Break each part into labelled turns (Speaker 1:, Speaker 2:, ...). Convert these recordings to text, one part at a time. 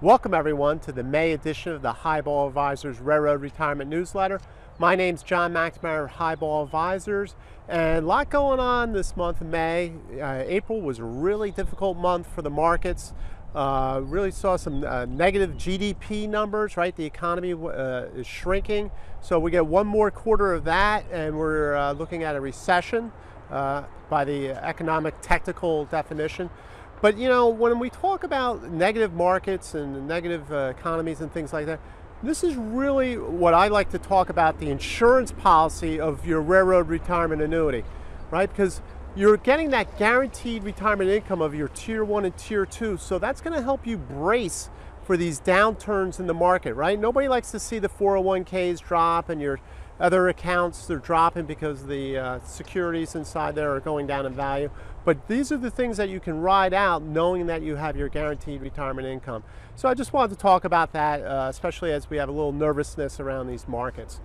Speaker 1: Welcome everyone to the May edition of the Highball Advisors Railroad Retirement Newsletter. My name's John McNamara, Highball Advisors, and a lot going on this month of May. April was a really difficult month for the markets. Really saw some negative GDP numbers, right? The economy is shrinking. So we get one more quarter of that and we're looking at a recession by the economic technical definition. But you know, when we talk about negative markets and negative economies and things like that, this is really what I like to talk about, the insurance policy of your railroad retirement annuity, right? Because you're getting that guaranteed retirement income of your tier 1 and tier 2, so that's going to help you brace for these downturns in the market, right? Nobody likes to see the 401ks drop and your other accounts, they're dropping because the securities inside there are going down in value. But these are the things that you can ride out knowing that you have your guaranteed retirement income. So I just wanted to talk about that, especially as we have a little nervousness around these markets.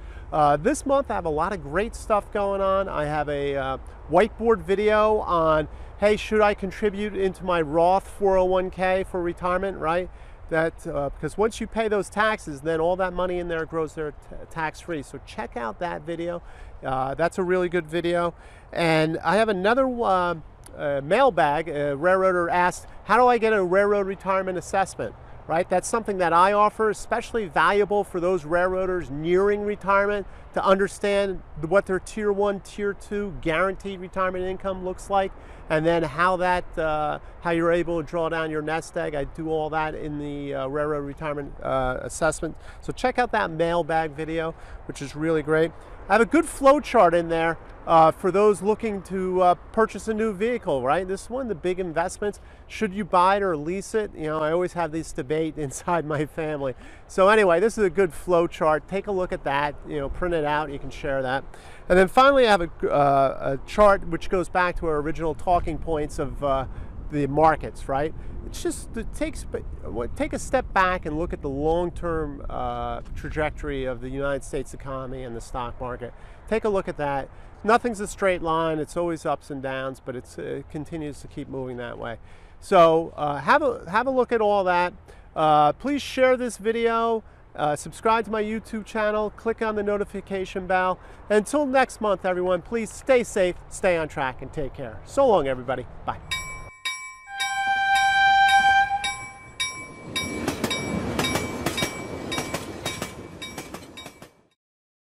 Speaker 1: This month I have a lot of great stuff going on. I have a whiteboard video on, hey, should I contribute into my Roth 401k for retirement, right? Because once you pay those taxes, then all that money in there grows there tax-free. So check out that video. That's a really good video. And I have another mailbag. A railroader asked, how do I get a railroad retirement assessment? Right? That's something that I offer, especially valuable for those railroaders nearing retirement to understand what their tier 1, tier 2 guaranteed retirement income looks like, and then how you're able to draw down your nest egg. I do all that in the railroad retirement assessment. So check out that mailbag video, which is really great. I have a good flow chart in there for those looking to purchase a new vehicle, right? This is one of the big investments. Should you buy it or lease it? You know, I always have this debate inside my family. So anyway, this is a good flow chart. Take a look at that, you know, print it out, you can share that. And then finally I have a chart which goes back to our original talking points of the markets, right? It's just, take a step back and look at the long-term trajectory of the United States economy and the stock market. Take a look at that. Nothing's a straight line. It's always ups and downs, but it continues to keep moving that way. So have a look at all that. Please share this video. Subscribe to my YouTube channel. Click on the notification bell. Until next month, everyone, please stay safe, stay on track, and take care. So long, everybody. Bye.